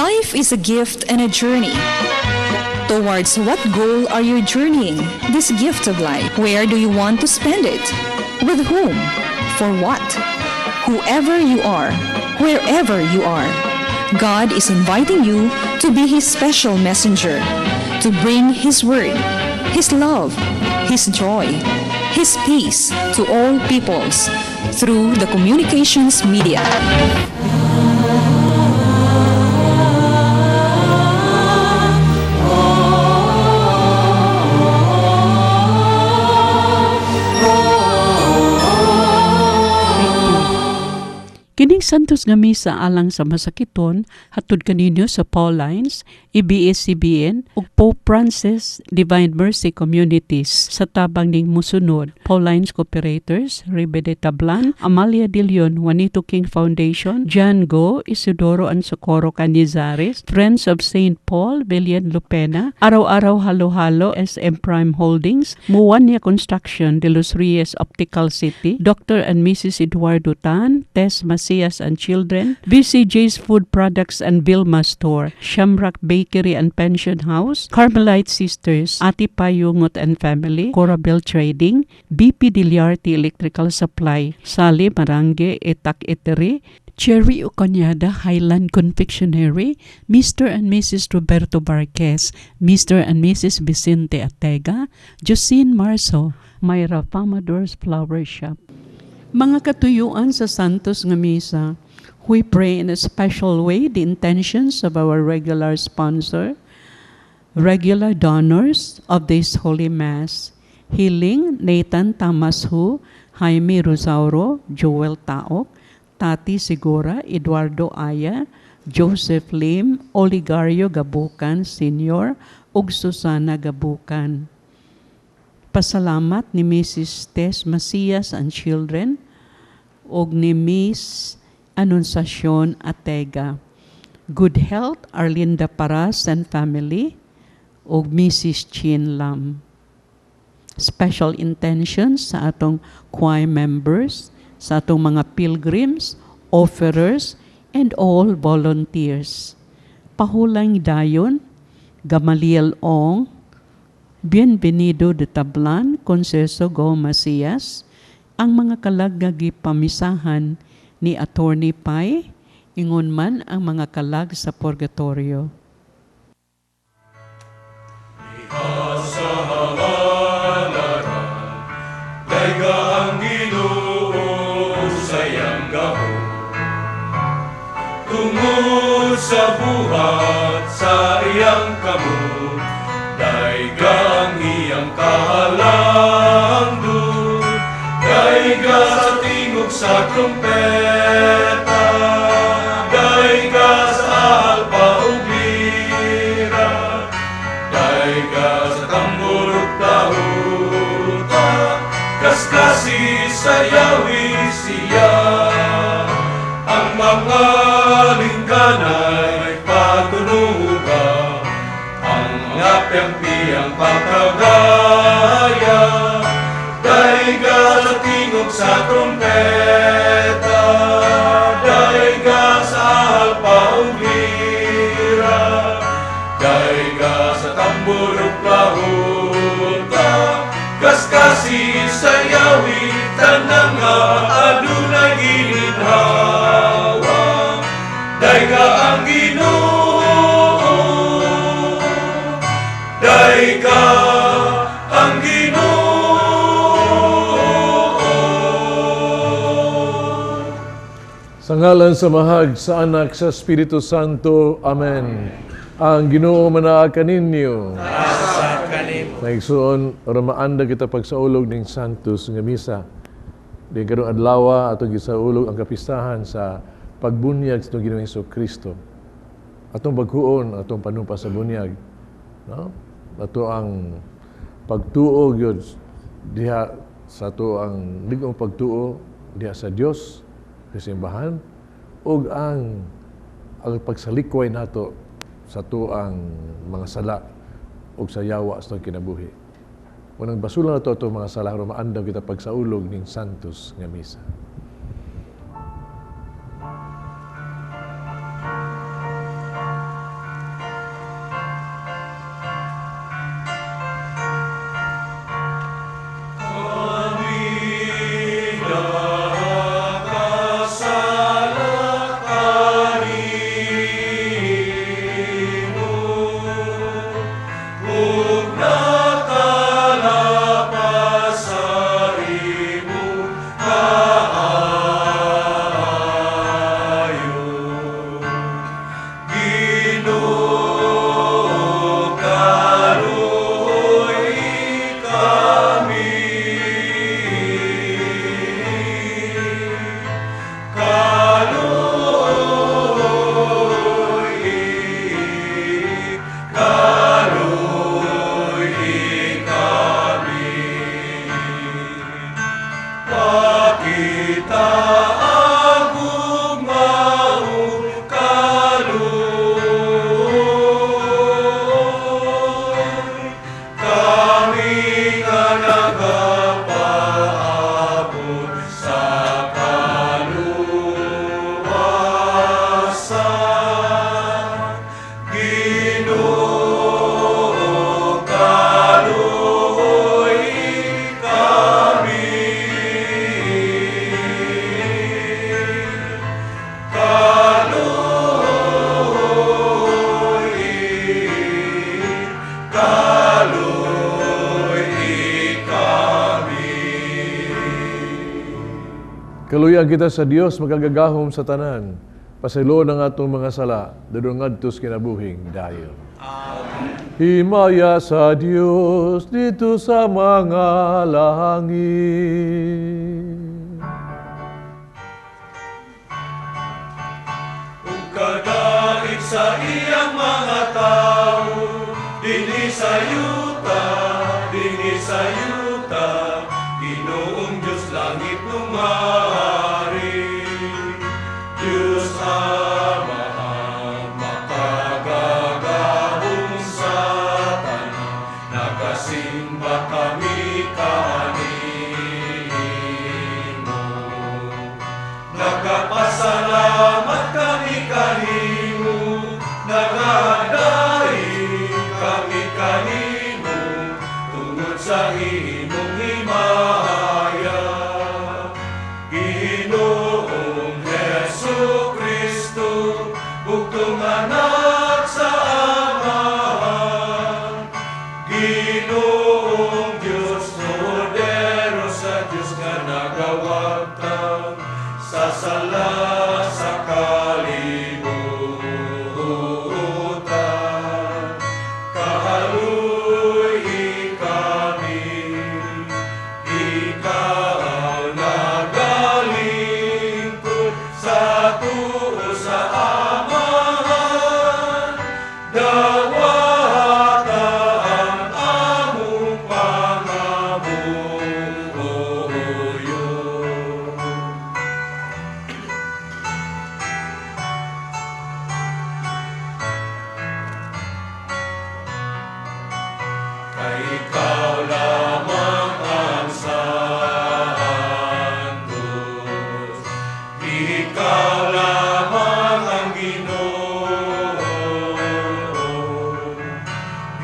Life is a gift and a journey. Towards what goal are you journeying this gift of life? Where do you want to spend it? With whom? For what? Whoever you are, wherever you are, God is inviting you to be His special messenger, to bring His word, His love, His joy, His peace to all peoples through the communications media. Kining santos nga misa alang sa masakiton hatod kaninyo sa Paulines, ABS-CBN ug Pope Francis Divine Mercy Communities sa tabang ning musunod: Paulines Cooperators, Rebe de Tablan, Amalia de Leon, Juanito King Foundation, John Go, Isidoro and Socorro Canizares, Friends of St. Paul, Belian Lupena, Araw-Araw Halo-Halo, SM Prime Holdings, Muwania Construction, De Los Reyes Optical City, Dr. and Mrs. Eduardo Tan, Tess Macias and Children, BCJ's Food Products and Vilma Store, Shamrock Bakery and Pension House, Carmelite Sisters, Ati Payungot and Family, Corabel Trading, BP Diliarte Electrical Supply, Sali Marange Etak Etery, Cherry Oconyada Highland Confectionery, Mr. and Mrs. Roberto Barquez, Mr. and Mrs. Vicente Atega, Josine Marso, Myra Famador's Flower Shop. Mga katuyuan sa Santos nga Misa, we pray in a special way the intentions of our regular sponsor, regular donors of this Holy Mass, Healing Nathan Tamashu, Jaime Rosauro, Joel Taok, Tati Sigora, Eduardo Aya, Joseph Lim, Oligario Gabukan Sr., ug Susana Gabukan. Pasalamat ni Mrs. Tess Macias and Children ug ni Miss Anunciacion Atega. Good health Arlinda Paras and family ug Mrs. Chin Lam. Special intentions sa atong choir members, sa atong mga pilgrims, offerers, and all volunteers. Pahulang dayon, Gamaliel Ong, Bienvenido de Tablan, Conceso Go Macias, ang mga kalagagi pamisahan ni Attorney Pai, ingon man ang mga kalag sa purgatorio. Sa halaran, dayga ang Ginoo sa iyang gahom, tungod sa buhat sa iyang kamot, dayga ang iyang kahalangdon, dayga sa tingog sa trumpeta, dayga sa alpa ug lira, dayga sa tambor ug tahuta, kaskasi sa yawi siya, ang mga lingganay patunuga, ang mga piyang-piyang pagkagaya, dayga sa tingog sa trumpeta, dayga sa alpa ug lira, dayga sa tambor ug lahuta, kaskasi sa yawi tanang nga adunay gininhawa, dayga ang Ginoo, dayga ang Ginoo. Sa ngalan sa Mahag, sa Anak, sa Espiritu Santo. Amen. Ang Ginoo manaa kaninyo. Asa kanimo. Naigsuon, ramaanda kita pagsaulog ning Santos nga Misa. Di karong adlaw atong gisaulog ang kapistahan sa pagbunyag sa Ginoong Hesukristo. Atong baghuon, atong panumpa sa bunyag. No? Ato ang pagtuo gyud diha sa ato ang ligong pagtuo diha sa Dios, sa simbahan, ug ang pagsalikway nato sa ato ang mga sala ug sa yawa sa kinabuhi. Unang basulan nato ato mga sala aron maandaw kita pagsaulog ning Santos nga Misa. Kaluyan kita sa Dios magagagahom sa tanan. Pasilo ng atong mga sala, dadong ngadtos kinabuhing dayon. Himaya sa Dios dito sa mga langit. Ug kadait sa iyang mga tao, dinhi sa yuta, Ginoong Diyos langit lumari. Diyos Amahan, makagagahong sa tanan, nagasimba kami kanimo. Nagapasalamat kami kanimo, nagaday kami kanimo, tungod sa imong himaya. Ginoong Jesucristo, bugtong anak sa Amahan. Ginoong Diyos, Cordero sa Diyos nga nagawagtang sa sala sa kalibutan. Kahaluy kami, ikaw nagalingkod sa tuo sa Amahan. Dawata ang among pangabuyo. Kay ikaw lamang ang santos, ikaw lamang ang Ginoo,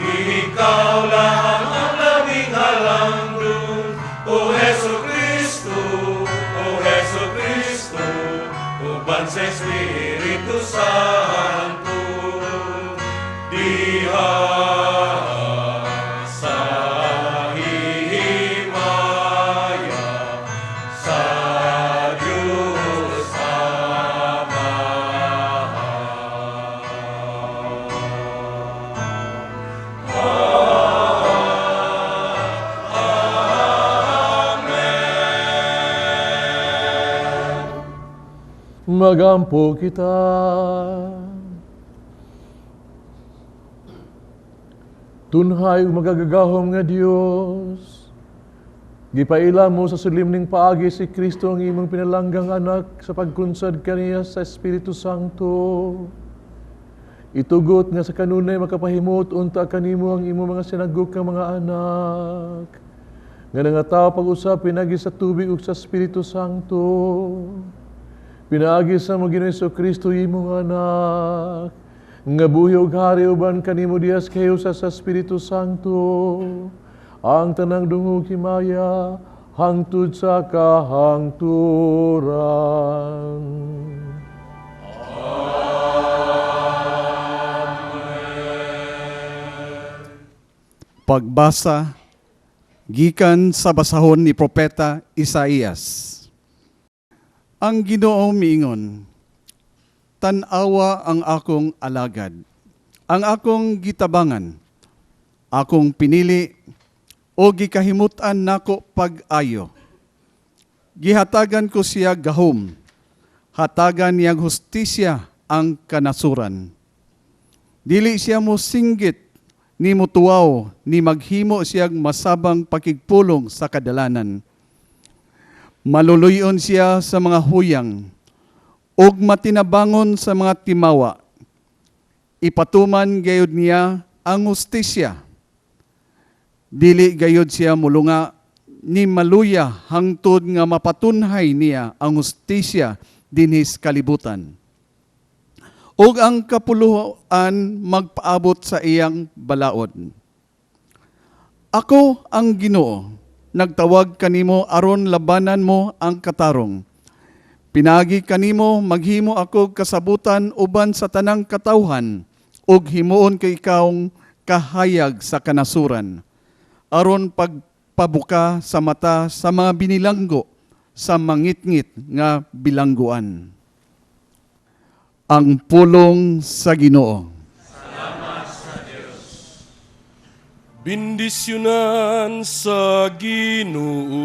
ikaw lang ang labing halangdong, O Jesucristo, uban sa Espiritu Santo, diha sa himaya sa Diyos Magampo kita. Tunhay ug magagagahom nga Dios. Gipaila mo sa sulim ning paagi si Kristo ang imong pinalanggang anak sa pagkunsad kaniya sa Espiritu Santo. Itugot nga sa kanunay makapahimot unta kanimo ang imong mga sinagok nga mga anak. Nga nangataw pag-usap pinagi sa tubig ug sa Espiritu Santo. Pinaagi sa mga Ginoong Jesucristo imong anak. Nga buhi ug hari uban kanimo dias kayo sa Espiritu Santo. Ang tanang dungog himaya hangtod sa kahangturan. Pagbasa gikan sa basahon ni Propeta Isaías. Ang Ginoo miingon, tan-awa ang akong alagad, ang akong gitabangan, akong pinili, o gikahimutan nako pag-ayo. Gihatagan ko siya gahom, hatagan niyang hustisya ang kanasuran. Dili siya mo singgit, ni mutuaw, ni maghimo siyang masabang pakigpulong sa kadalanan. Maluluyon siya sa mga huyang, ug matinabangon sa mga timawa. Ipatuman gayud niya ang hustisya. Dili gayud siya mulunga, ni maluya hangtod nga mapatunhay niya ang hustisya dinhis kalibutan. Ug ang kapuluan magpaabot sa iyang balaod. Ako ang Ginoo, nagtawag kanimo aron labanan mo ang katarong. Pinagi kanimo maghimo ako kasabutan uban sa tanang katawhan ug himuon kay ikaw kahayag sa kanasuran aron pagpabuka sa mata sa mga binilanggo sa mangitngit nga bilangguan. Ang pulong sa Ginoo. Bindisyonan sa Ginoo,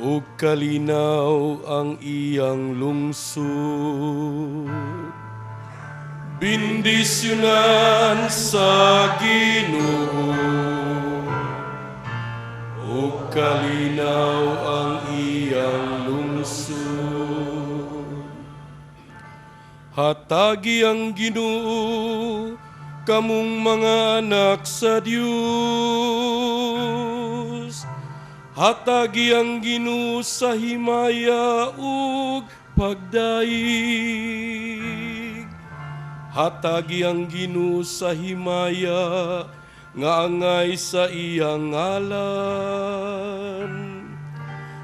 o kalinaw ang iyang lungsod. Bindisyonan sa Ginoo, o kalinaw ang iyang lungsod. Hatagi ang Ginoo kamong mga anak sa Dios. Hatagi ang Ginoo sa himaya ug pagdaig. Hatagi ang Ginoo sa himaya nga angay sa iyang ngalan.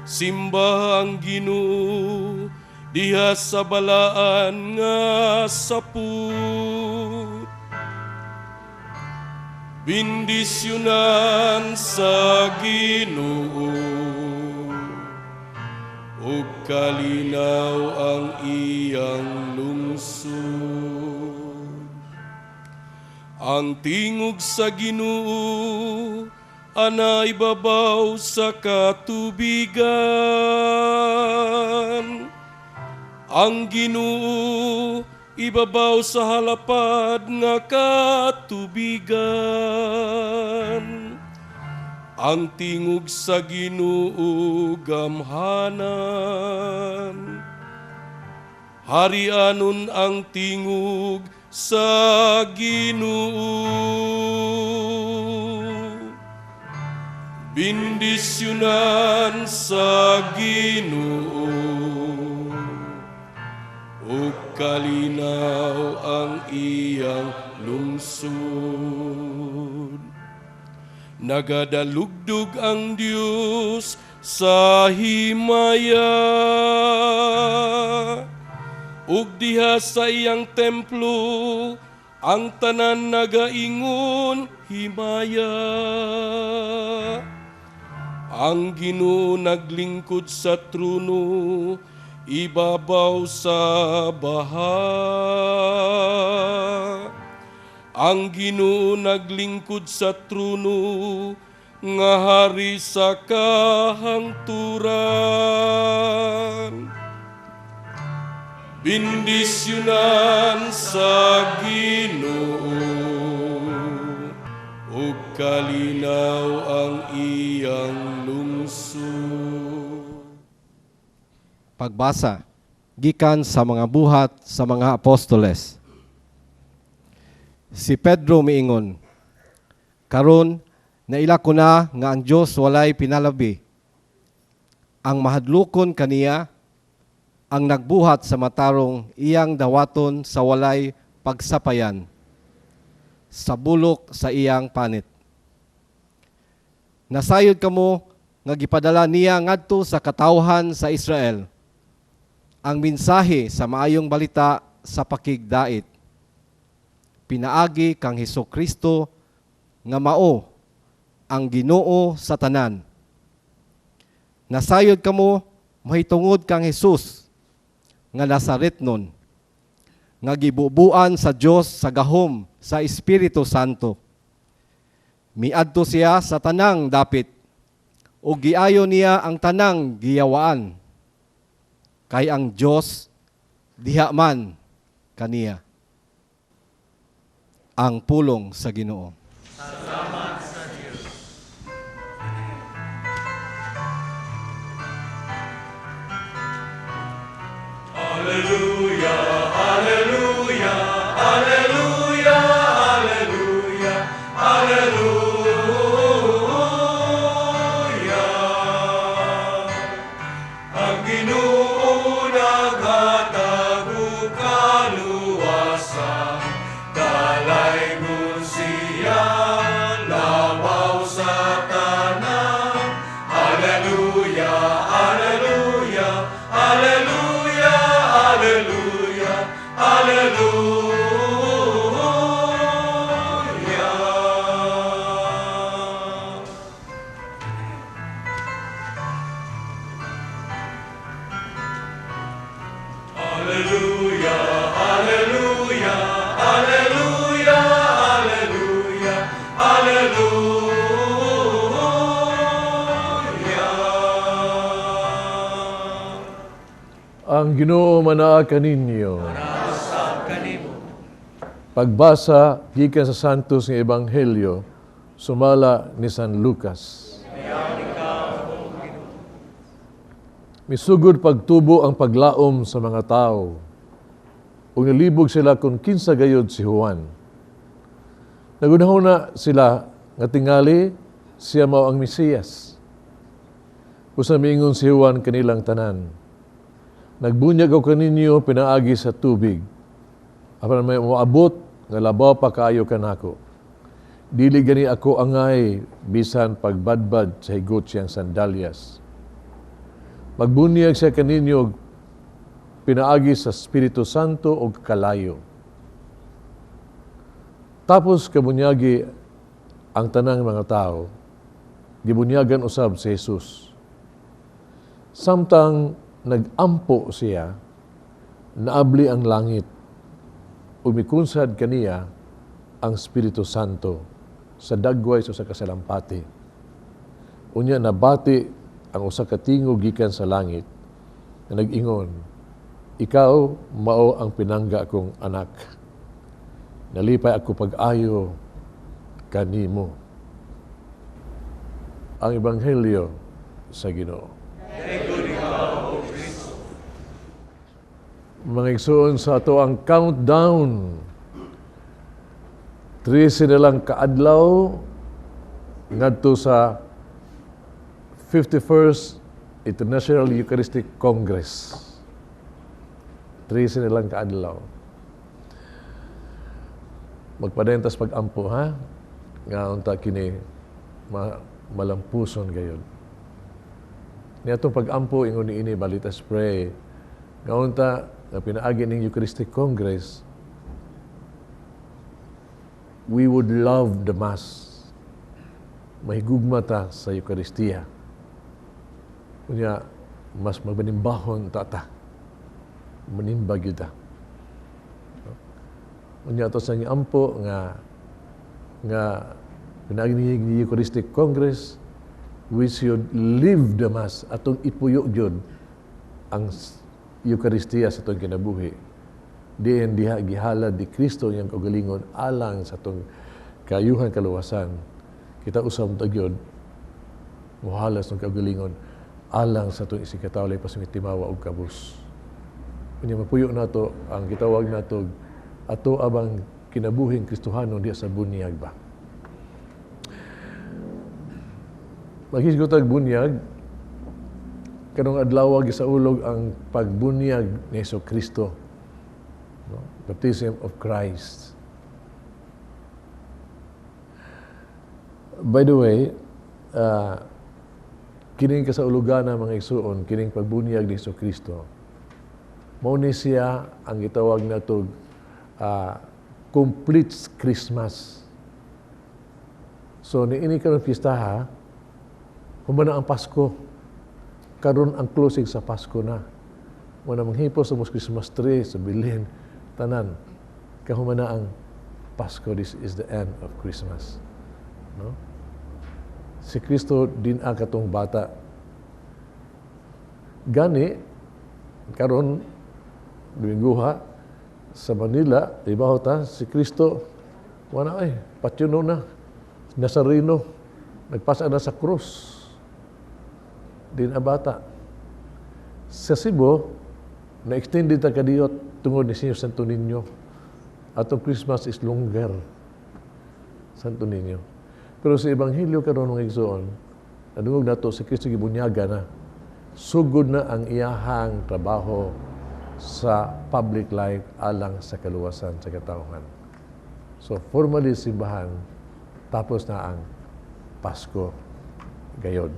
Simba ang Ginoo diha sa balaan nga saput. Bindisyonan sa Ginoo, o kalinaw ang iyang lungsod. Ang tingog sa Ginoo anay babaw sa katubigan. Ang Ginoo ibabaw sa halapad nga katubigan. Ang tingog sa Ginoo gamhanan. Harianon ang tingog sa Ginoo. Bindisyonan sa Ginoo, o kalinaw ang iyang lungsod. Nagadalugdog ang Dios sa himaya, ug diha sa iyang templo ang tanan nagaingon himaya. Ang Ginoo naglingkod sa trono, ibabaw sa baha. Ang Ginoo naglingkod sa trono, nga hari sa kahangturan. Bindisyonan sa Ginoo, o kalinaw ang iyang lungsod. Pagbasa gikan sa mga buhat sa mga apostoles. Si Pedro miingon, karon naila ko na nga ang Dios walay pinalabi. Ang mahadlokon kaniya ang nagbuhat sa matarong iyang dawaton sa walay pagsapayan sa bulok sa iyang panit. Nasayod kamo nga gipadala niya ngadto sa katawhan sa Israel ang mensahe sa maayong balita sa pakigdait. Pinaagi kang Hesukristo nga mao ang Ginoo sa tanan. Nasayod kamo mahitungod kang Jesus nga Nazaretnon, nga gibubuan sa Dios sa gahom sa Espiritu Santo. Miadto siya sa tanang dapit, o giayo niya ang tanang giyawaan, kay ang Dios diha man kaniya. Ang pulong sa Ginoo. Hallelujah, hallelujah, hallelujah, hallelujah, hallelujah. Ang Ginoo naghatag og kaluwasan, dalaygon siya labaw sa tanan. Hallelujah, hallelujah, hallelujah, hallelujah. Alleluia, Alleluia, Alleluia, Alleluia. Ang Ginoo manaa kaninyo. Pagbasa gikan sa Santos nga Ebanghelyo sumala ni San Lucas. Misugod pagtubo ang paglaom sa mga tao. Ug nalibog sila kung kinsa gayod si Juan. Nagunahuna sila nga tingali siya mao ang Mesiyas. Usa miingon si Juan kanilang tanan. Nagbunyag ako kaninyo pinaagi sa tubig. Apan may moabot nga labaw pa kaayo kanako. Dili gani ako angay bisan pagbadbad sa higot siyang sandalyas. Magbunyag siya kaninyo pinaagi sa Espiritu Santo o kalayo. Tapos kabunyagi ang tanang mga tao, gibunyagan usab si Jesus. Samtang nagampo siya, naabli ang langit, umikunsad kaniya ang Espiritu Santo sa dagway sa kasalampati. Unya nabati ang usa ka tingog gikan sa langit na nag-ingon, ikaw mao ang pinangga kong anak. Nalipay ako pag-ayo kanimo. Ang Ebanghelyo sa Ginoo. Mga igsoon sa ato ang countdown. 13 na lang kaadlaw ngadto sa 51st International Eucharistic Congress. 13 na lang kaadlaw. Magpadentas pag-ampo, ha? Nga unta kini malampuson gayon. Niatong pag-ampo ingon niini balita spray. Nga unta nga pinaagi ning Eucharistic Congress, we would love the Mass. Mahigugma ta sa Eucharistia. Kunya, mas magbanimbahon tata. Manimbag yun ta. Kunya ito sa ampo nga pinagi ni Eucharistic Congress, we should live the Mass atong ipuyo yun ang Eucharistia sa itong kinabuhi. Diyan diha gihalad di Kristo niyang kaugalingon alang sa itong kayuhan kaluwasan. Kita usab tagyod muhalas ng kaugalingon alang sa itong isikatawlay pasumitimawa og kabus. Kunya mapuyo nato ang gitawag nato ato abang kinabuhing Kristohano diya sa bunyag ba. Maghisgot og bunyag kanong adlaw gisaulog ang pagbunyag ni Jesucristo. No? Baptism of Christ. By the way, kining kasaulugan ng mga igsuon, kining pagbunyag ni Jesucristo, mao ni siya ang gitawag natog complete Christmas. So niini karon pistaha, humana ang Pasko. Karon ang closing sa Pasko na. Muna manghipos sa Christmas tree, sa bilhin, tanan. Kahumana ang Pasko, this is the end of Christmas. No? Si Kristo din ang katong bata. Gani, karon Dominguha, sa Manila, ibaw ta, si Kristo, wala patyuno na, Nazareno, nagpasa na sa krus. Din ang bata. Sa Cebu, na-extend din ta kadiyot tungod ni Senyor Santo Niño. Atong Christmas is longer. Santo Niño. Pero sa Ebanghelyo karon ng igsoon, nadungog nato si Kristo gibunyaga na. Sugod na ang iyahang trabaho sa public life alang sa kaluwasan sa katawhan. So formally simbahan, tapos na ang Pasko gayod.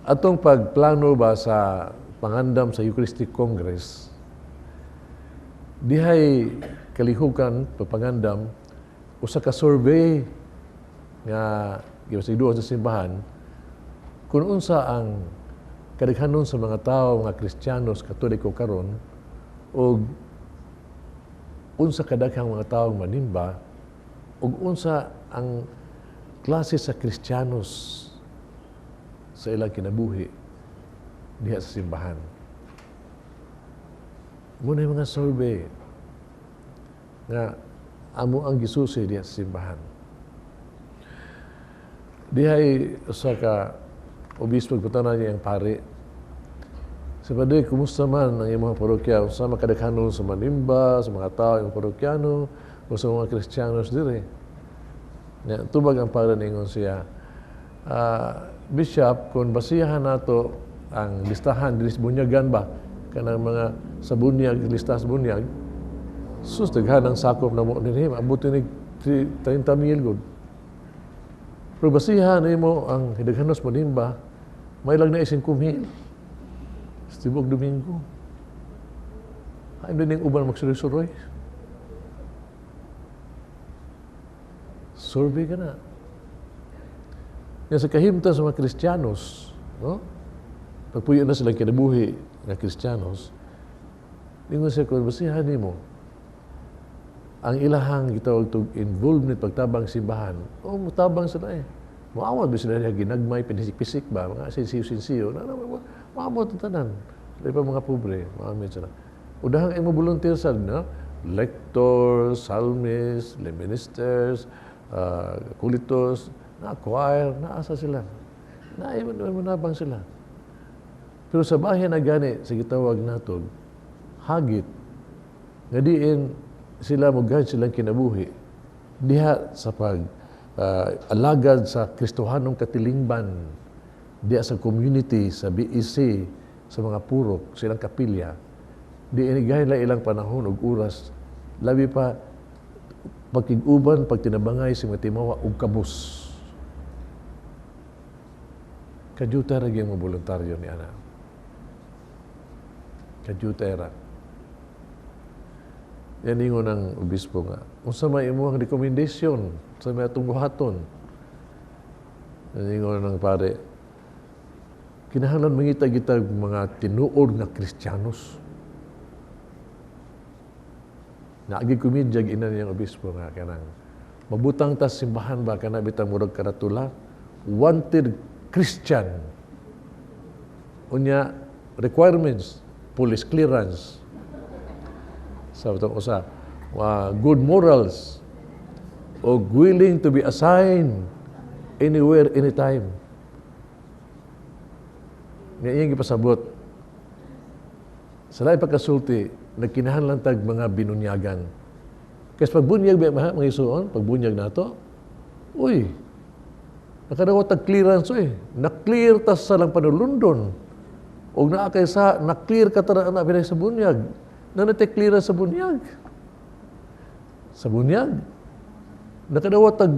Atong pagplano ba sa pangandam sa Eucharistic Congress, dihay kalihukan pagpangandam usa ka survey nga gipasigduhan sa simbahan kung unsa ang kadaghanon sa mga tao, mga Kristiyanos, Katoliko karon, o unsa kadaghang mga taong manimba, o unsa ang klase sa Kristiyanos sa ilang kinabuhi diha sa simbahan. Muna yung mga survey nga amo ang gisusi diha sa simbahan. Dihay usa ka obispo putana niya ang pari. Sabi, kumusta man ang iyong mga parokya? Sa mga kadaghanon sa manimba, sa mga tao, yung parokyano, o sa mga Kristiyanos dire. Tubag ang pari ningon siya, Bishop, kung basiyahan nato ang listahan, bunyagan ba? Kanang mga sa bunyag, lista sa bunyag, sus, daghan ang sakop na mo nila, abutin ni 30,000 good. Pero basihan mo ang hidaghanos manimba, may lang na 5,000. Tibok Domingo. Ay, din yung uban magsuroy-suroy. Survey ka na. Yan sa kahimta sa mga Kristiyanos, no? Pagpuyo na silang kinabuhi na Kristiyanos, lingon siya kung basihan mo, ang ilahang gitawag itong involvement pagtabang simbahan, mutabang sila eh. Maawad ba sila niya ginagmay, pinisik-pisik ba, mga sinsiyo-sinsiyo, maamot ang tanan. Sila pa mga pobre, maamit sila. Udahang mo volunteer sa, no? Lectors, psalmists, ministers, kulitos, choir, naasa sila. Manabang sila. Pero sa bahay na gani, sa gitawag nato, hagit, nga diin sila magahid silang kinabuhi, diha sa alagad sa Kristohanong katilingban, diha sa community, sa BEC, sa mga purok, silang kapilya, diin gahid lang ilang panahon ug oras, labi pa pagkiguban, pagtinabangay si matimawa ug kabus. Kadyutera gyud mo voluntaryo ni ana. Kadyutera. Yan ingon ng obispo nga. Unsa may imong recommendation sa mga tungguhaton? Yan ingon ng pare. Kinahanglan mangita-gitag mga tinuod nga Kristiyanos. Naagi kumidyag ina niyang obispo nga kanang mabutang ta simbahan ba kana bitang murag karatula wanted Christian. Unya requirements, police clearance. Sa itong usa, good morals, o willing to be assigned anywhere, anytime. Nga iyang ipasabot. Sa laing pagkasulti, nagkinahanglan tag mga binunyagan. Kasi pagbunyag mga isuon, pagbunyag nato, uy, nakadawat tag clearance na-clear tas sa lang panulundon. O naakay sa, na-clear ka tara na pinay sa bunyag. Na clearance sa bunyag. Sa bunyag. Nakadawat tag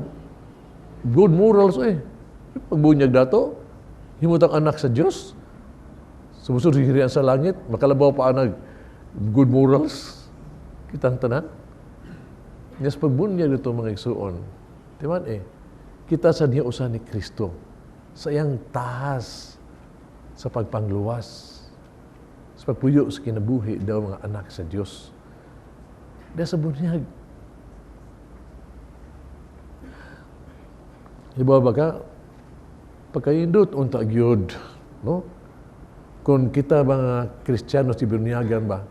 good morals Pagbunyag dato, himutang anak sa Diyos. Sumusod hirian sa langit, makalabaw pa anag good morals. Kitang tanan. Yes, pagbunyag ito mga igsuon. Diman kita sa niya usa ni Kristo. Sa iyang tahas sa pagpangluwas. Sa pagpuyo sa kinabuhi daw mga anak sa Diyos. Dahil sa bunyag. Iba ba ka? Pagkaindot, unta gyud, no? Kung kita mga Kristiyano si bunyagan ba,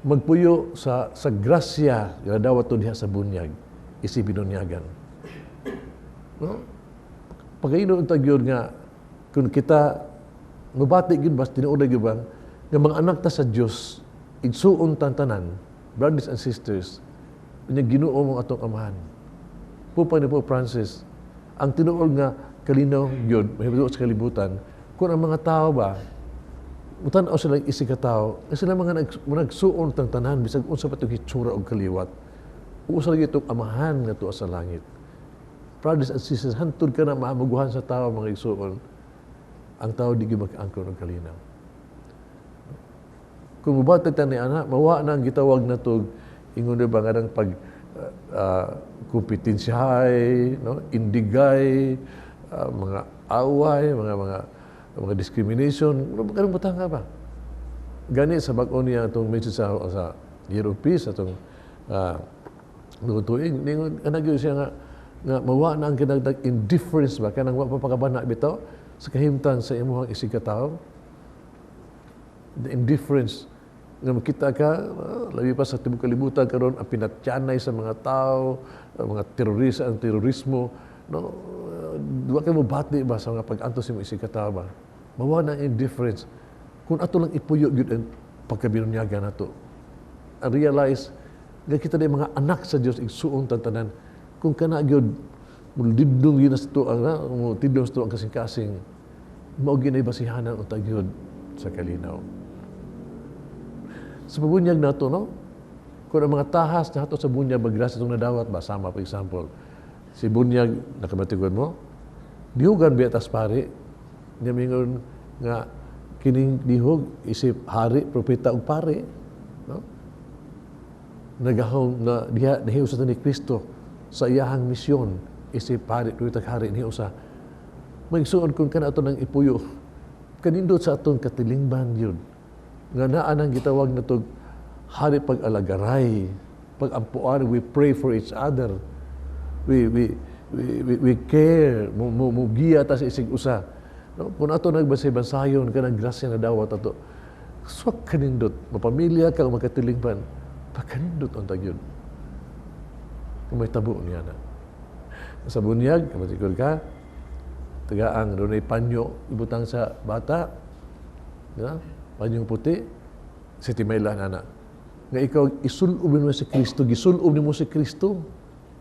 magpuyo sa grasya nga dawat to diha sa bunyag, isi binunyagan. No? Pagkaindot unta gyud nga kung kita mabati gyud bas tinuod gyud ba nga mga anak ta sa Dios igsuon tantanan, brothers and sisters, nya Ginoo mong atong amahan. Pupa ni Pope Francis, ang tinuod nga kalinaw gyud mahibalo sa kalibutan kung ang mga tao ba mutan-aw sila isig ka tao sila mga nagsuon tang tanan bisag unsa pa itong hitsura og kaliwat usa lagi itong amahan nga tuwa sa langit. Brothers and sisters, hantod ka na maamaguhan sa tao mga igsuon, ang tao di gyud makaangkon og kalinaw. Kung mubatag ta ni ana mawa na ang gitawag natog ingon ba nga ng pag kompetensyahay, no? Indigay, mga away, mga mga discrimination, kanang butang ka ba? Gani sa bag-o niya itong message sa Year of Peace, itong tuig, anagyo siya nga mawa na ang kinagdag indifference ba, kanang wa papakabana bitaw sa kahimtang sa imuhang isigkatawo. The indifference nga makita ka, labi pa sa tibok kalibutan karon ang pinatyanay sa mga tao, mga terorista, ang terorismo, no? Duwa kayo mo bati ba sa mga pag-antos mo isigkatawo ba? Mawa na ang indifference. Kung ato lang ipuyo yun ang pagkabinunyaga na to. And realize, nga kita na mga anak sa Diyos, igsuong tantanan, kung kana gyud mulidong yun na sa to, mulidong sa to ang kasing-kasing, maugin ay basihanan o tagyod sa kalinaw. Sa pabunyag na to, no? Kung ang mga tahas na ito sa bunyag, magrasa itong nadawat ba? Sama, for example, si bunyag, nakabatigon mo, dihugan biyatas pari, niya mingon nga, kining dihog, isip hari, propeta ug pari, no? Nagahong na diha nahiusa ni Kristo sa iyahang misyon, isip hari, propeta hari nihiusa. Magsuon kung kana ato nang ipuyo, kanindot sa atong katilingban yun, nga naa nang gitawag na to hari pag-alagaray, pag-ampuan, we pray for each other, we care, mugiya ta sa isig usa. No? Kung ato nagbasay-basayon ka ng grasya na dawat ato, swak kanindot, mapamilya ka o magkatilingpan, pagkanindot ang tagyod. Kung may tabo niya na. Sa bunyag, kamatikod ka, tagaang doon ay panyo, ibutang sa bata, yeah? Panyong puti, si Timayla na. Nga ikaw, isulob mo si Kristo, gisulob mo si Kristo,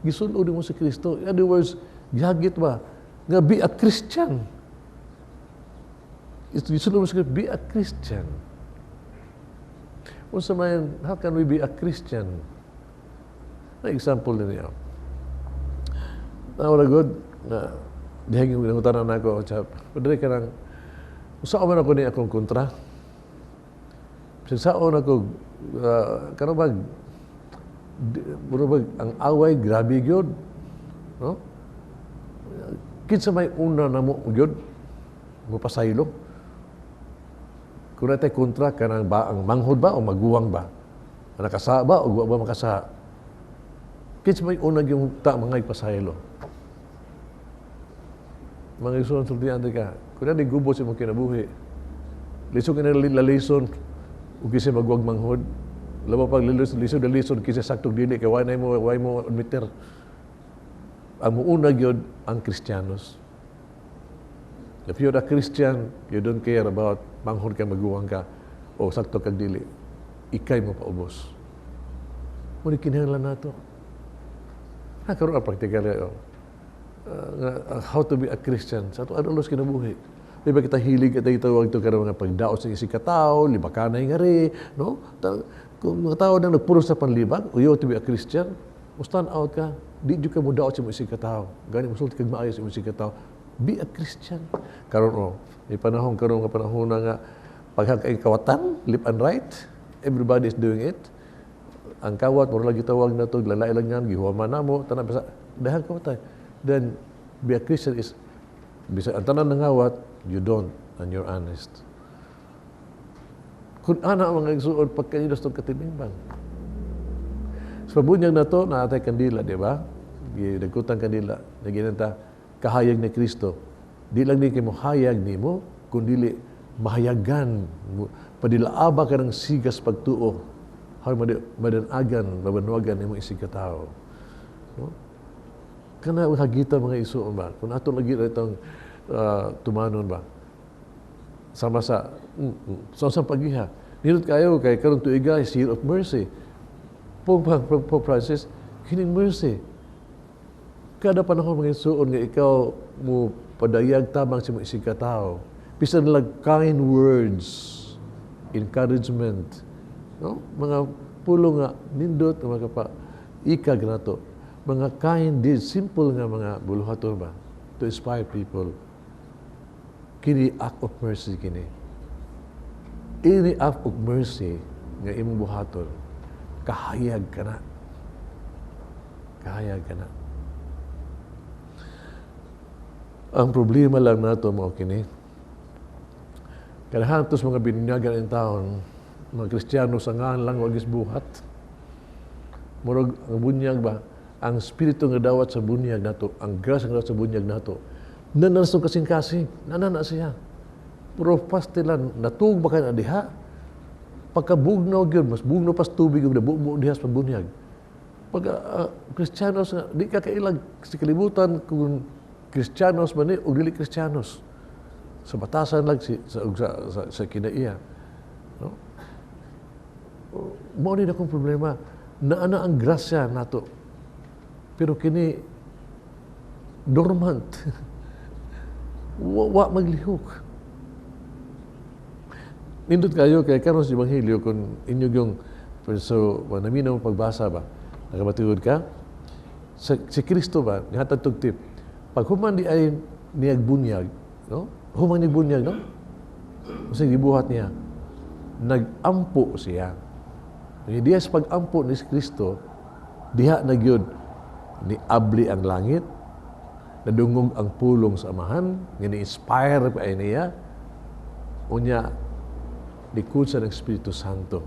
gisulob mo si Kristo. In other words, gihagit ba? Nga be a Christian. Gisulob mo si Kristo, be a Christian. Unsa man, how can we be a Christian? Na example din niya. Wala good, na dihagin mo pinangutanan ako, padre ka lang, saan man ako ni akong kontra? Saan ako, karabag, ang away, grabe yun. No? Kinsa may una na mo yun, mo pasaylo. Kung natin kontra ka ng ba, ang manghod ba o maguwang ba? Nakasa ba o guwa ba makasa? Kinsa may una yung mga ipasaylo. Mga isunan sultihan ka, kung natin gubo sa mga kinabuhi, lisong ka na lalison, o kasi magwag manghod, laba pag lisod kasi saktong dili, kaya why mo admitter. Ang muunag yun, ang Kristiyanos. If you're a Christian, you don't care about manghod ka, magwang ka, o sakto kag dili, ikay mo paubos. Muna kinahanglan na ito. Karoon ang praktikal how to be a Christian. Sa ito, ano kinabuhi? Di ba kita hilig at itawag ito karang mga pagdaot sa isig katao, libakanay nga rin, no? Kung mga tao na nagpuro sa panlibag, o you to be a Christian, stand out ka, di ka mo daot sa mga isig katao. Gani mo sulti kag maayo sa mga isig katao. Be a Christian. Karon may panahon na nga, paghagay kawatan, left and right, everybody is doing it. Ang kawat, mura lang gitawag na ito, lalai lang yan, gihuwaman na mo, tanang basa, dahil kawatan. Then, be a Christian is, bisa ang tanan ng awat, you don't, and you're honest. Kung ana ang mga igsuon, pagkanilos itong katilingban. Sa pabunyag na ito, naatay kandila, di ba? Nagkutang kandila, naginanta, kahayag ni Kristo. Di lang ni kayo hayag ni mo, kundi mahayagan, padilaaba ka ng sigas pagtuo, hay madanagan, mabanwagan ni mo isig katao. No? Kana hagita mga isuon ba? Kung ato lagi itong tumanon ba? Sama sa pagiha. Nilot kayo kay karong tuiga is Year of Mercy. Pope Francis, kining mercy. Kada panahon mga isuon nga ikaw mo padayag tabang sa mga isig katao. Bisan lang kind words, encouragement, no? Mga pulo nga nindot mga kapa ikag nato. Mga kind deeds, simple nga mga buluhaton ba, to inspire people. Kini act of mercy kini. Ini act of mercy nga imong buhaton, kahayag ka na. Kahayag ka na. Ang problema lang nato mo kini, Kanahan tos mga binyagan ng taon, mga Kristiyano sa ngan lang wagis buhat. Murag ang bunyag ba, ang spirito nga dawat sa bunyag nato, ang grasya nga dawat sa bunyag nato, nanas ng kasing-kasing, nanana siya. Puro pastilan, natug ba kayo na diha? Pagkabugnaw yun, mas bugnaw pas tubig yung nabubo diha sa bunyag. Pag Kristiyanos nga, di ka kailag sa kalibutan kung Kristiyanos man o dili Kristiyanos. Sa batasan lang sa kinaiya. No? Mao ni akong problema. Naana ang grasya nato. Pero kini dormant. wa maglihok. Nindot kayo kay karon sa Ebanghelyo kung inyo yung so naminaw pagbasa ba? Nakabatiod ka? Si Kristo ba? Nihatag tug tip. Pag human di ay niyag bunyag, no? Human niyag bunyag, no? Kasi gibuhat niya. Nag-ampo siya. Diya sa pag-ampo ni Kristo, diha na gyud ni abli ang langit, nadungog ang pulong sa amahan, ni-inspire pa niya, unya likod sa ng Espiritu Santo.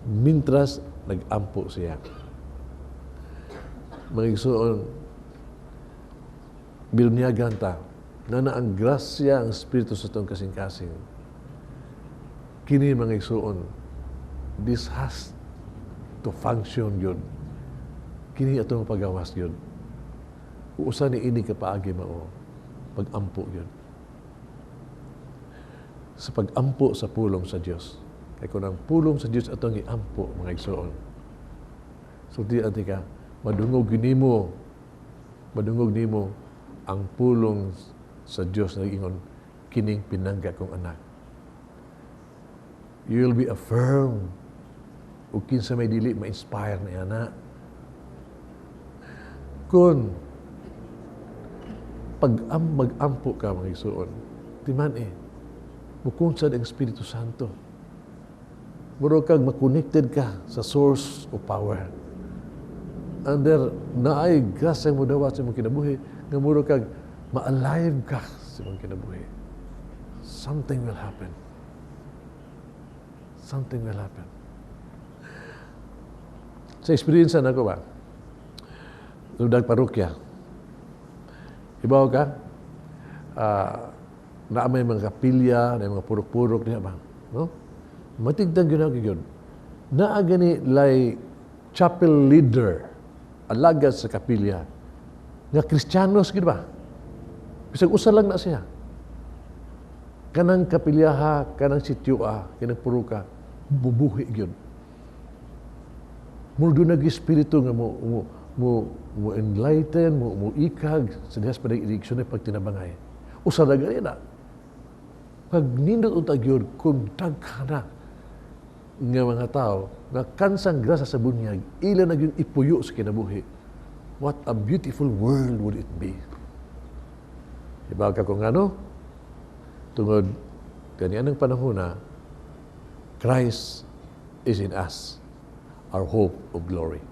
Mintras nag-ampo siya. Mga igsoon, bilunyagan ta, na ang grasya, ang Espiritu sa itong kasing-kasing. Kini mga igsoon, this has to function yun. Kini itong pagawas yun. Uusa ni ini kapaagi mao, pag-ampo yun. Sa pag-ampo sa pulong sa Diyos. Kaya kung ang pulong sa Diyos atong i-ampo, mga igsoon. So di ka, madungog nimo ang pulong sa Diyos na ingon, kining pinangga kong anak. You will be affirmed. O kinsa may dili, ma-inspire na yan na. Kung mag-ampo ka, mga igsoon, timan mukunsad ang Espiritu Santo. Muro kag ma-connected ka sa source of power. And there, naay grasya mo dawat sa mong kinabuhi, nga muro kag ma-alive ka sa mong kinabuhi. Something will happen. Something will happen. Sa experience na ko ba? Ludag parokya. Ibaw ka? Na may mga kapilya, na mga purok-purok niya ba? No? Matigdan yun. Naagani lay chapel leader, alagad sa kapilya, nga Kristiyanos, gid ba? Bisag usa lang na siya. Kanang kapilyaha, kanang sityoa, kanang puruka, bubuhi yun. Mula nag-espiritu nga mo enlighten, mo ikag, sa dihas pa nag-iriksyon ay pagtinabangay. Usa na ganyan na. Pag nindot utag yun, kung tagkana nga mga tao, nga kansang grasa sa bunyag, ilan na yun ipuyo sa kinabuhi. What a beautiful world would it be. Iba ka kung ano, tungod ganyan ang panahon na Christ is in us, our hope of glory.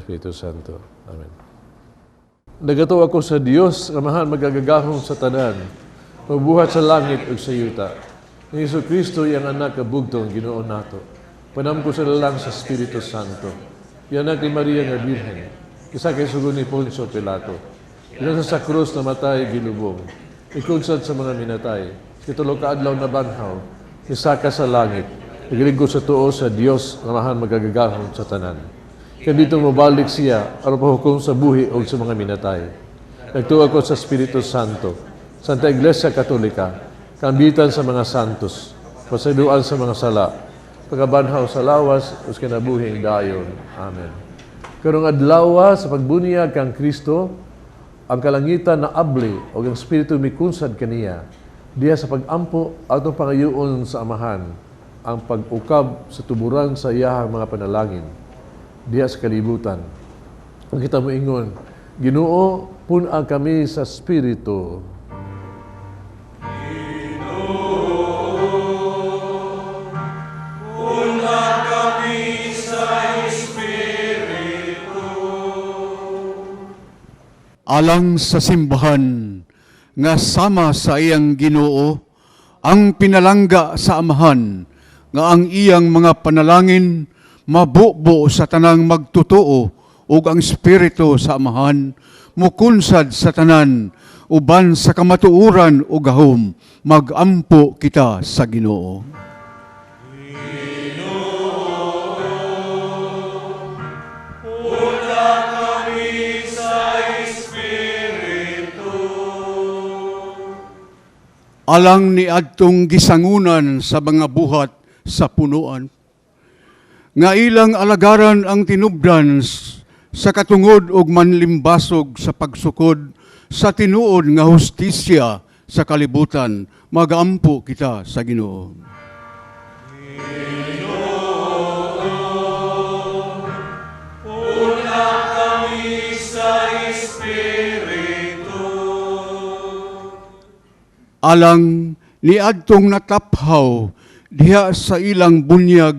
Espiritu Santo. Amen. Nagato ako sa Dios, amahan magagagahong sa tanan, mabuhat sa langit ug sa yuta. Ni Hesus Kristo yang anak kabugtong Ginoo nato. Panam ko sa lalang sa Espiritu Santo. Yang anak ni Maria nga Birhen. Isa kay sugo ni Poncio Pilato. Ina sa krus na matay gilubong. Ikunsad sa mga minatay. Kitulo ka adlaw na banhaw. Isaka sa langit. Nagligo sa tuo sa Dios, amahan magagagahong sa tanan. Kaya dito mabalik siya, aron pahukom sa buhi o sa mga minatay. Nagtuwa ko sa Espiritu Santo, Santa Iglesia Katolika, kambitan sa mga santos, pasaduan sa mga sala, pagabanhaw sa lawas, us kinabuhing dayon. Amen. Karong adlaw sa pagbunyag kang Kristo, ang kalangitan na abli o ang Espiritu mikunsad kaniya, diya sa pagampo atong pangayoon sa amahan, ang pag-ukab sa tuburan sa iyahang mga panalangin, diya sa kalibutan. Ang kita mo ingon, Ginoo, puna kami sa Espiritu. Alang sa simbahan nga sama sa iyang Ginoo ang pinalangga sa amahan nga ang iyang mga panalangin mabubo sa tanang magtutuo ug ang espiritu sa amahan mukunsad sa tanan uban sa kamatuoran ug gahom magampo kita sa Ginoo. Alang ni adtong gisangunan sa mga buhat sa punuan, nga ilang alagaran ang tinubdan sa katungod og manlimbasog sa pagsukod sa tinuod nga hustisya sa kalibutan, magampo kita sa Ginoo. Alang ni adtong nataphaw diha sa ilang bunyag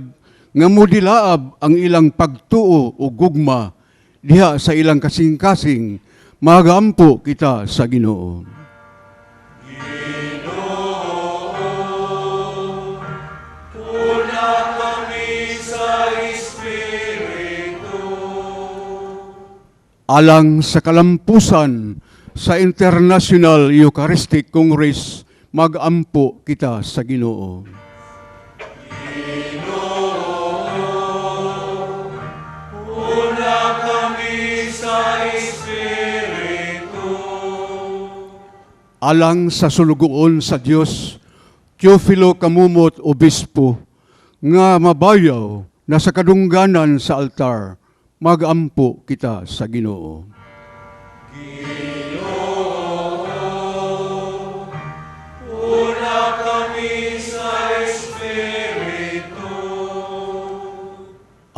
nga mudilaab ang ilang pagtuo o gugma diha sa ilang kasing-kasing, magampo kita sa Ginoo. Alang sa kalampusan sa International Eucharistic Congress, magampo kita sa Ginoo. Alang sa sulugoon sa Dios, Teofilo Kamumot Obispo, nga mabayaw na sa kadungganan sa altar, magampo kita sa Ginoo.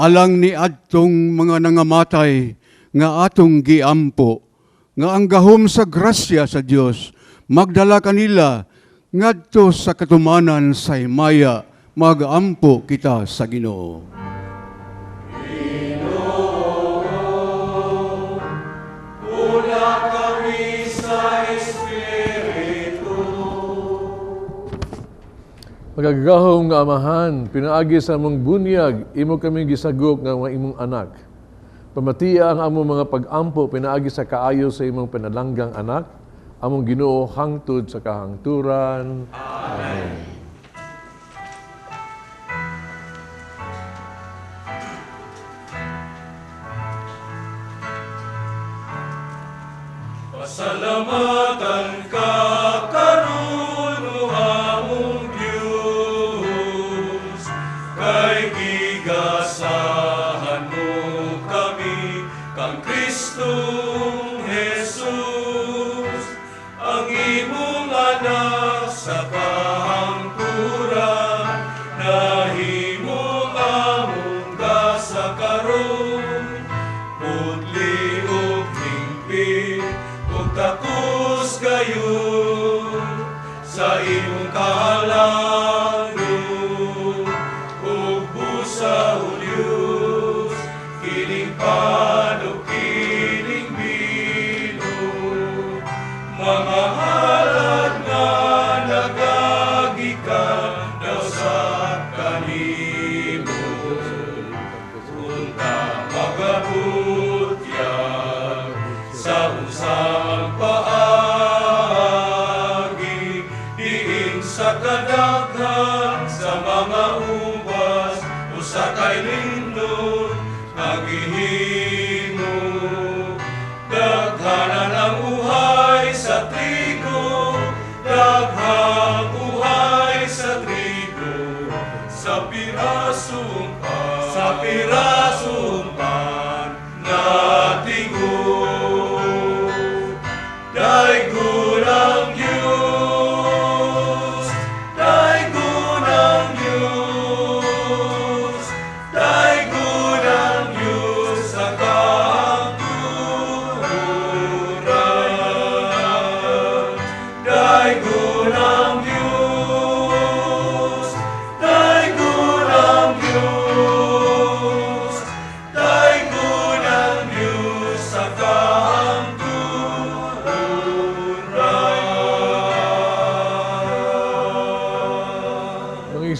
Alang ni adtong mga nangamatay nga atong giampo, nga ang gahom sa grasya sa Dios magdala kanila ngadto sa katumanan sa himaya, magampo kita sa Ginoo. Magagahong nga amahan, pinaagi sa among bunyag, imo kaming gisagop nga mga imong anak. Pamatiya ang among mga pag-ampo, pinaagi sa kaayo sa imong pinalanggang anak, among Ginoo hangtod sa kahangturan. Amen. Pasalamatan ka karon o among Diyos, kay gigasahan mo kami kang Kristong Jesus, ang imong anak sa kahangturan, nahimo among gasakaron, putli ug hingpit ug takos gayon sa imong kahalangdon ug busa o Diyos kining pano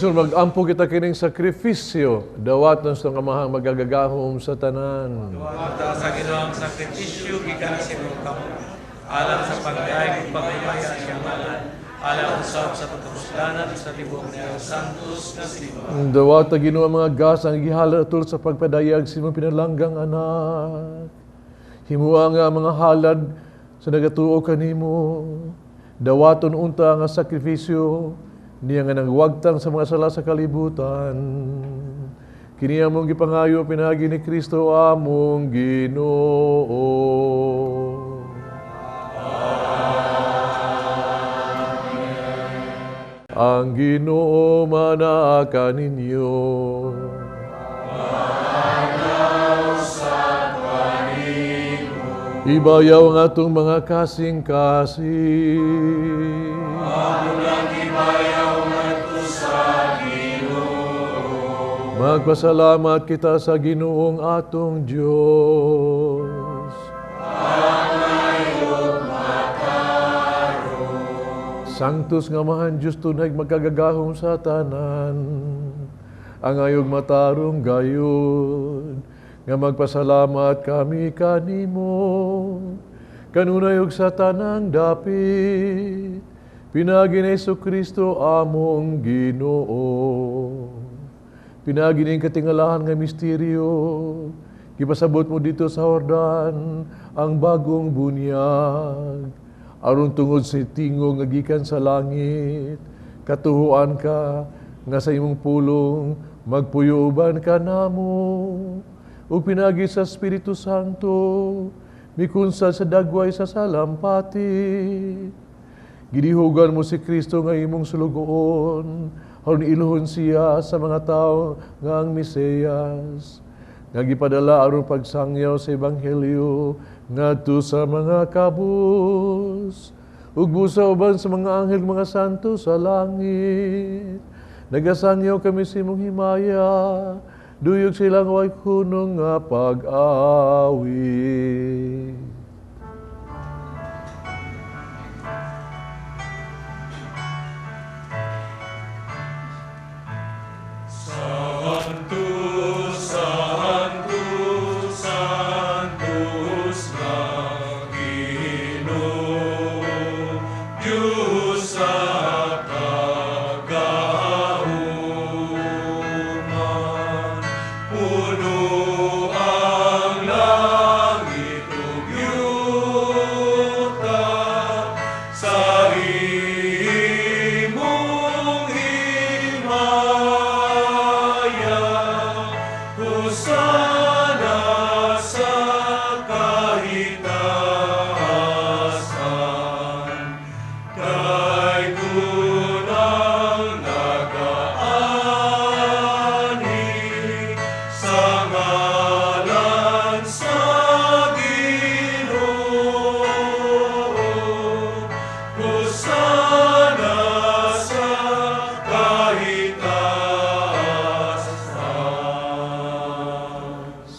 Isul mag-ampo kita kining sakrifisyo, dawaton sa kamahang magagagahom sa tanan. Mata sa ginawang sakripisyo, gikan sa imong kamo. Alam sa pagkain ug pagkaya siya malan. Alam usab sa pagkapuslanan sa tibok niya santos na simba. Dawata Ginoo ang mga gasang gihala tul sa pagpadayag sa imong pinalanggang anak. Himuha nga mga halad sa nagatuo kanimo. Dawaton unta nga sakripisyo niya nga nagwagtang sa mga sala sa kalibutan. Kini among gipangayo pinagi ni Kristo among Ginoo. Ang Ginoo manaka ninyo. Ibayaw nga itong mga kasing-kasing. Magpasalamat kita sa Ginoong atong Diyos. Sanctus nga mahan Diyos tunay magkagagahom sa tanan. Ang ayog matarong gayud. Nga magpasalamat kami kanimo. Kanunayog sa tanang dapit. Pinagi ni Jesucristo among Ginoo. Pinagi ning katingalahan nga misteryo. Gipasabot mo dito sa Jordan ang bagong bunyag. Aron tungod sa tingog nga gikan sa langit. Katuhuan ka nga sa imong pulong magpuyuban ka namo. O pinagi sa Espiritu Santo mikunsa sa dagway sa salampati. Gidihugan mo si Kristo nga imong sulugoon. Aron iluhon siya sa mga tao nga ang Mesiyas, nga gipadala aron pagsangyaw sa Ebanghelyo ngadto sa mga kabus, ug busa uban sa mga anghel mga santo sa langit. Nagasangyaw kami sa imong himaya, duyog silang way hunong nga pag-awi. Santos, Santos, Santos na Ginoo, Diyos sa kagauman. Puno ang langit ug yuta sa imong himaya. Hosana sa kahitaasan, kay tunang nagaani sa ngalan sa Ginoo. Hosana sa kahitaasan.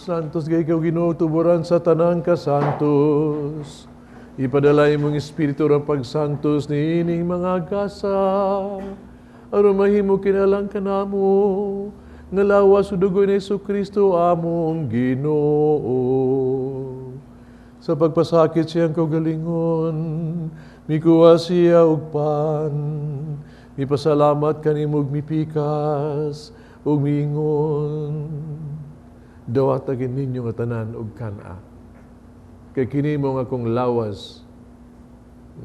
Santos gay ikaw Ginoo tuburan sa tanan ka santos. Ipadala imong espiritu ra pagsantos ni ining mga gasa. Aron mahimo kinalang kanamo nga lawas sa dugo ni Jesucristo among Ginoo. Sa pagpasakit siyang kaugalingon, mikuha siya og pan. Mipasalamat kanimo ug mipikas ug miingon. Dawatagin ninyo nga tanan og kana. Kay kini mo nga kong lawas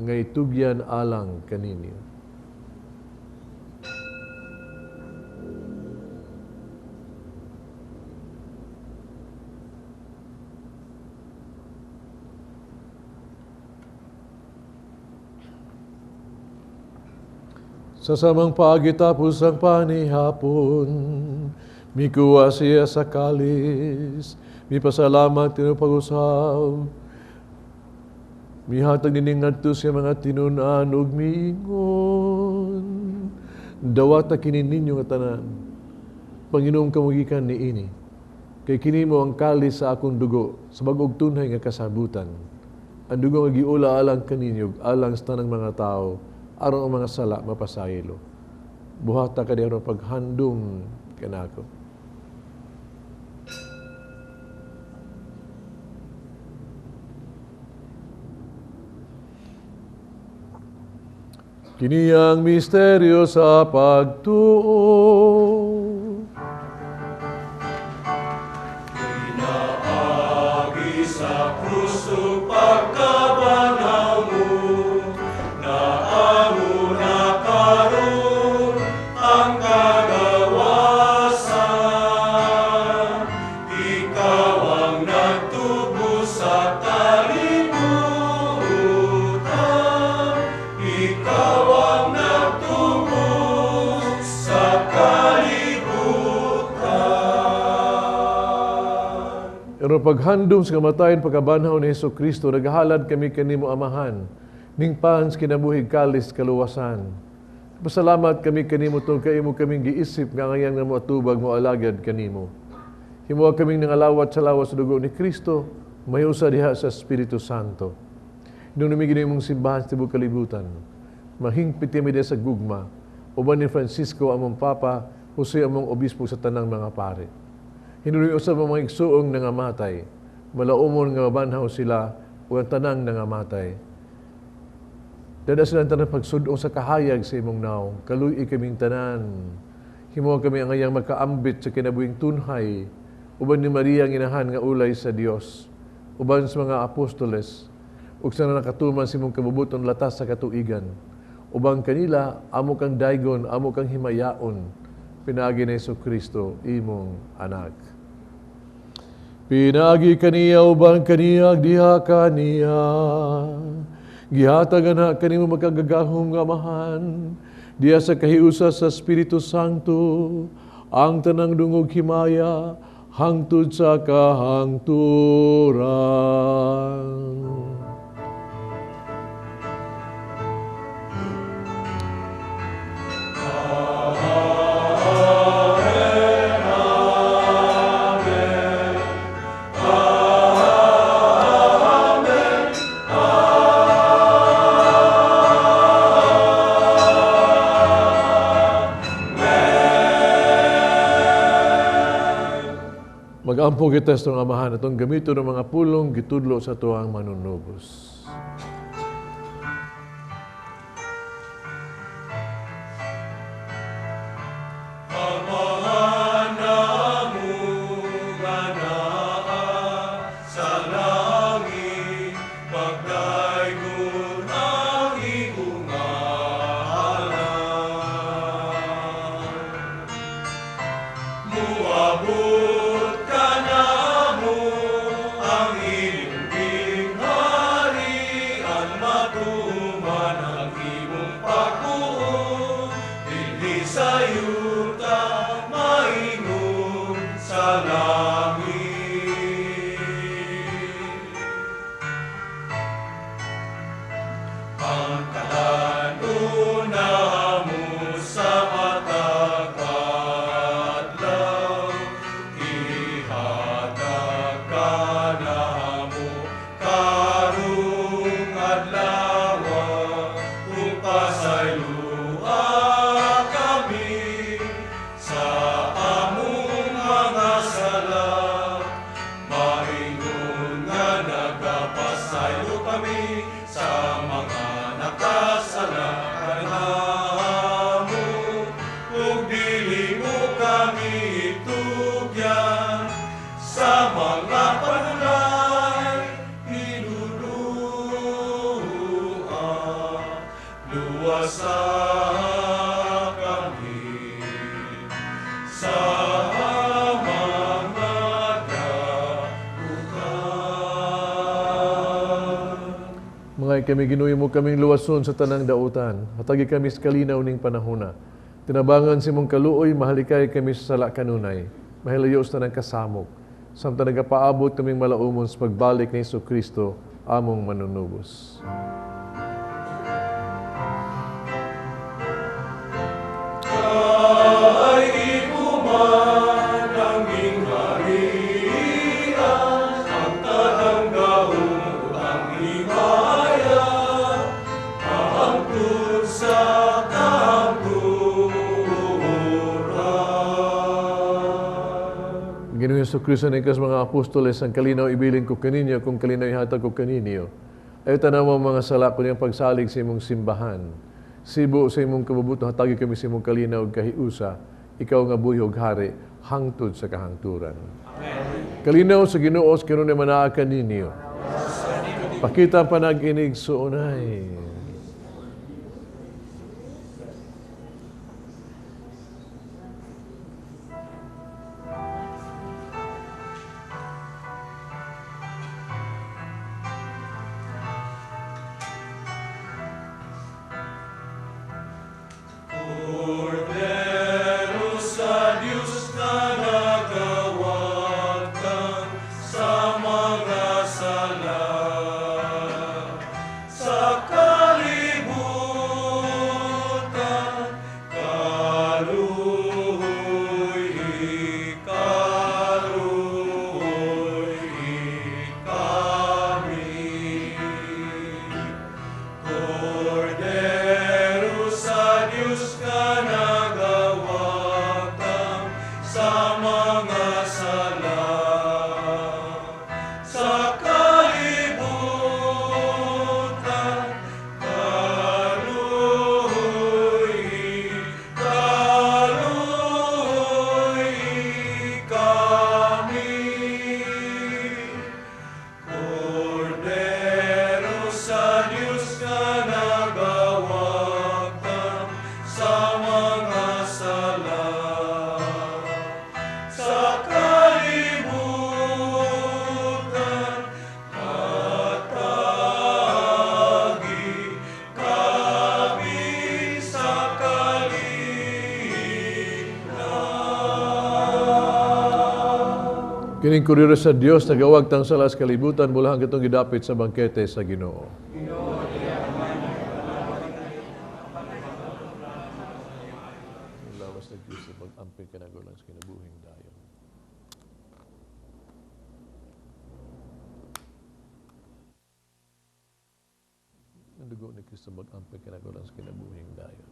nga itugyan alang kaninyo. Sa samang pagitapos ang panihapon, mikuha siya sa kalis, mipasalamat tinupag-usab, mihatag nining ngadto siya mga tinunan ug miingon. Dawata kini ninyo nga tanan, Panginoong kamugikan ni ini, kay kini mo ang kalis sa akong dugo, sa bag-og tunay nga kasabutan. Ang dugo nga giula alang kaninyo, alang sa tanang mga tao, aron ang mga sala mapasaylo. buhata ka diha paghandom kanako. Kini ang misteryo sa pagtuo. Pinaagi sa kruso pagkabanaw mo, na amo na karon ang kagawasan. Ikaw ang nagtubo sa kalibutan. Ikaw ang nagtubo sa kalibutan. Pero paghandom sa kamatayon pagkabanhaw ni Hesus Kristo, naghalad kami kanimo Amahan, ning pans kinabuhig kalis kaluwasan. Pasalamat kami kanimo tol kay imo kaming giisip nga ngayang namo atubag mo alagad kanimo. Himuha kaming nangalawat sa lawas sa dugo ni Kristo, mayusa diha sa Espiritu Santo. Nung namigin imong simbahan sa tibuok kalibutan, mahingpit kami diha sa gugma, uban ni Francisco among Papa, Jose among Obispo sa tanang mga pare. Hinuli usab ang mga igsuong nangamatay, malaumon nga mabanhaw sila o ang tanang nangamatay. Dada silang tanan pagsudong sa kahayag sa imong naong, kaluy kaming tanan. Himuha kami ang ngayang magkaambit sa kinabuhing tunhay, uban ni Maria ang inahan nga ulay sa Dios, uban sa mga apostoles, ug sa nakatuman sa imong kabubuton latas sa katuigan. Ubang kanila, amo kang daygon, amo kang himayaon, pinagi ni Jesucristo, imong anak. Pinagi kaniya, ubang kaniya, diha kaniya. Gihatagan na kanimo magkagagahom nga Amahan, diya sa kahiusa sa Espiritu Santo, ang tanang dungog himaya, hangtod sa kahangturan. Mag-ampong kita sa itong Amahan, itong gamito ng mga pulong gitudlo sa tuwang manunubos. Amahan namu nga naa sa langit, pagdaygon ang iyong ngalan. Muabot ka namo ang iyong gingharian, matuman ang iyong pagbuo, dili sa yuta maingon sa langit. Ang kalanuna mo sa matag adlaw, ihatag ka namo karong adlaw, kung pasaylua kami sa among mga sala. Maingon nga nagapasaylo kami sa mga nakasala kanamo, ug dili mo kami itugyan sa mga panulay hinulua. Luwasa kami sa mga dagukan. Mga kami ginuhi mo kaming luwason sa tanang dautan, hatagi kami sa kalinaw ning panahona. Tinabangan si mong kaluoy, mahalikay kami sa sala kanunay, mahilayo sa tanang kasamok, samtang nagapaabot kaming malaumon sa pagbalik ni Jesucristo, among manunubos. Ay ibuman ang ingharian, ang tanang gahom ang himaya, hangtod sa kahangturan. Yesu Kristo ni kas mga apostoles ang kalinaw ibilin ko kaninyo kung kalinaw ihatag ko kaninyo. Ay tanaw mo mga sala ko niyang pagsalig sa imong simbahan. Sibo sa imong kabubuto hatagi kami sa imong kalinaw ug kahiusa. Ikaw nga buyog hari hangtod sa kahangturan. Amen. Kalinaw sa Ginoo sa kanunay manaa kaninyo. Pakita panag-inig suunay. Cordero sa Diyos na nagawad kang sa mga sala, sa kalibutan, kaluhoy, kami. Cordero sa Diyos ka nagawad kang sa mga sala, sa kalibutan, kaluhoy kami. Cordero sa Diyos ka nagawad kang sa mga sala, sa kalibutan, hatagi kami sa kaligtasan. Kining kuriro sa Dios nagawag tang salas kalibutan mula hanggang itong gidapit sa bangkete sa Ginoo. Lawas na Diyos sa pag-amping kanagulang sa kinabuhing dayon. Ang dugo ni Kristo mag-amping kanagulang sa kinabuhing dayon.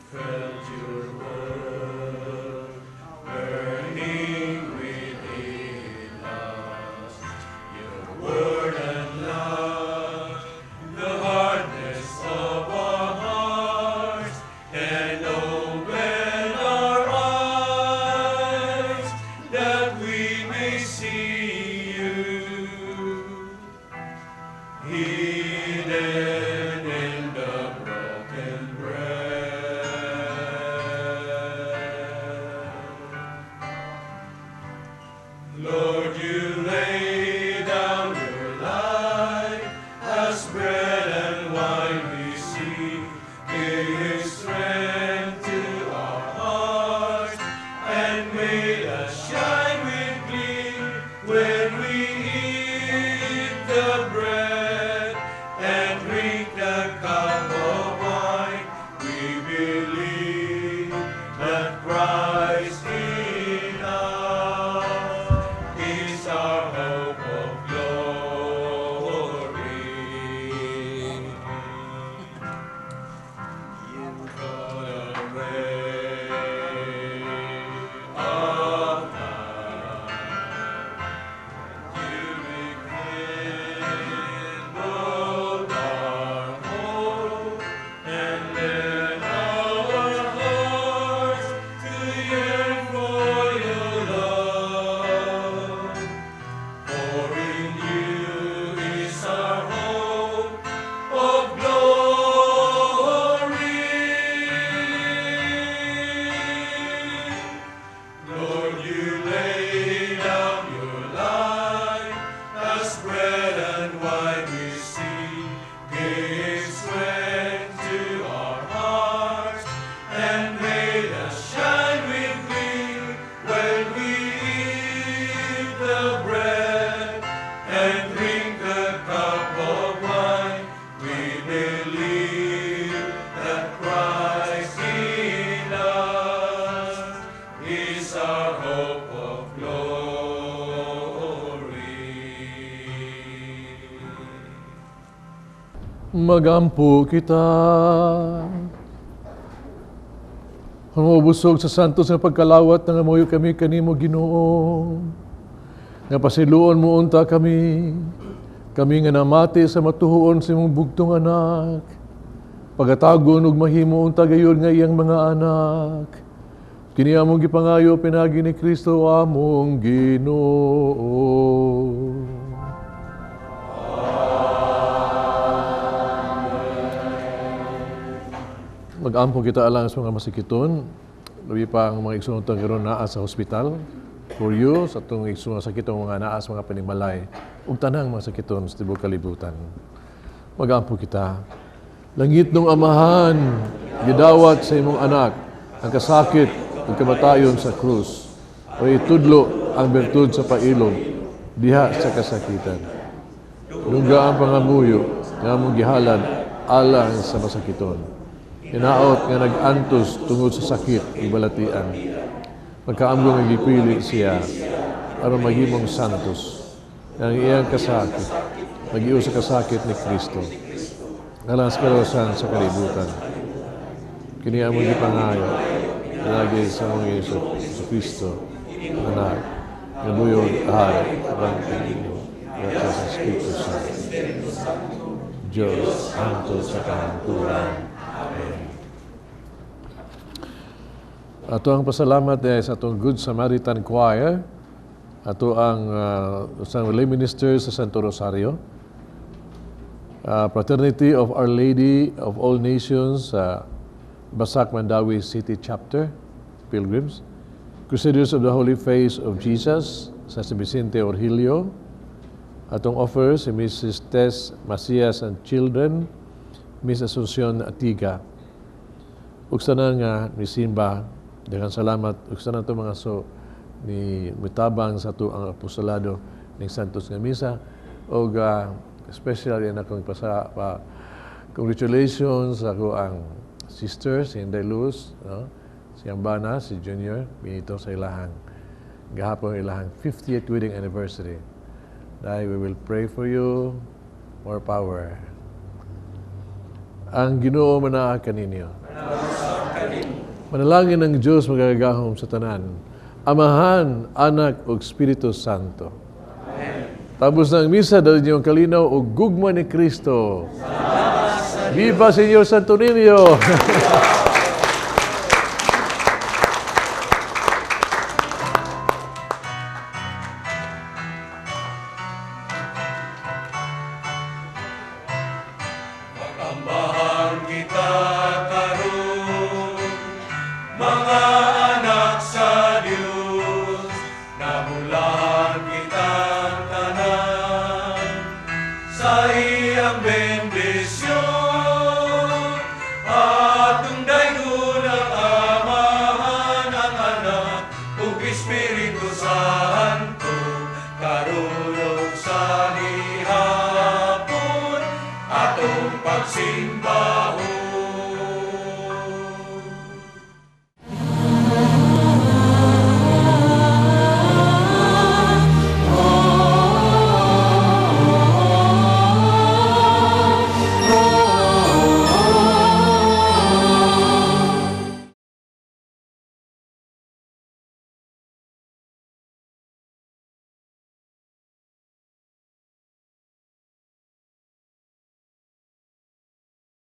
Felt your word burning within us, your word and love, the hardness of our hearts, and open our eyes that we may see you. Hidden in the broken bread. Lord, you lay down your life as bread and wine we see. Give strength to our hearts and made us shine with glee when we eat the bread and drink the cup of wine. We believe that Christ in us is our hope of glory. You got a ray of light. You rekindled our hope and led our hearts to yearn for your love. Magampo kita. Humubusog sa santos nga pagkalawat nga moyo kami kanimo Ginoo. Nga pasiluon mo unta kami. Kami nga namati sa matuhuon sa imong bugtong anak. Pagatagon ug mahimo unta gayon nga iyang mga anak. Kini among gipangayo pinagi ni Kristo among Ginoo. Mag-ampo kita alang sa mga masikiton. Labi pa ang mga igsoon karon naa sa hospital. For you, sa itong igsoon sakit ang mga naa sa mga paningmalay. Ug tanang mga sakiton sa tibuok kalibutan. Mag-ampo kita. Langit nung amahan, gidawat sa imong anak, ang kasakit ug kamatayon sa krus. O itudlo ang bertud sa pailog, diha sa kasakitan. Lungga ang pangamuyo, nga mong gihalad alang sa masakiton. Hinaot nga nag-antos tungod sa sakit ibalatian. Magkaamgo nga gipili siya aron maghimong santos. Ang iyang kasakit, mag-iyo sa kasakit ni Kristo. Ngalang sa kalusan sa kalibutan. Kini among gipangayo, lagi sa mga Yesu sa Kristo, anak, nga buyog ahal, ang Panginoon, at sa Espiritu Santo. Diyos, anto sa kanangkuran. Ato ang pasalamat sa atong Good Samaritan Choir, ato ang isang lay minister sa Santo Rosario, Fraternity of Our Lady of All Nations, Basak Mandawi City Chapter, Pilgrims, Crusaders of the Holy Face of Jesus, sa San Vicente Orhilio, atong offer si Mrs. Tess Macias and Children, Miss Asuncion Atiga. Ug sana nga ni Simba, daghang salamat ug sana to mga ni mitabang sa to ang apostolado ning Santos nga Misa ug especially na akong congratulations ako ang sister si Inday Luz, no? Si Ambana, si Junior, binito sa ilahang gahapon ilahang 50th wedding anniversary. Dahil we will pray for you, more power. Ang Ginoo manaa kaninyo. Manalangin ng Diyos magagahom sa tanan. Amahan, Anak ug Espiritu Santo. Amen. Tapos ng misa, dali niyo ang kalinaw o gugma ni Kristo. Viva Señor Santo Niño! Ambahan kita karon, mga anak sa Diyos, nabulahan kitang tanan, sa iyang bendisyon, atong daygon ang Amahan, ang Anak, ug Espiritu Santo, karon ug sa gihapon, atong pagsin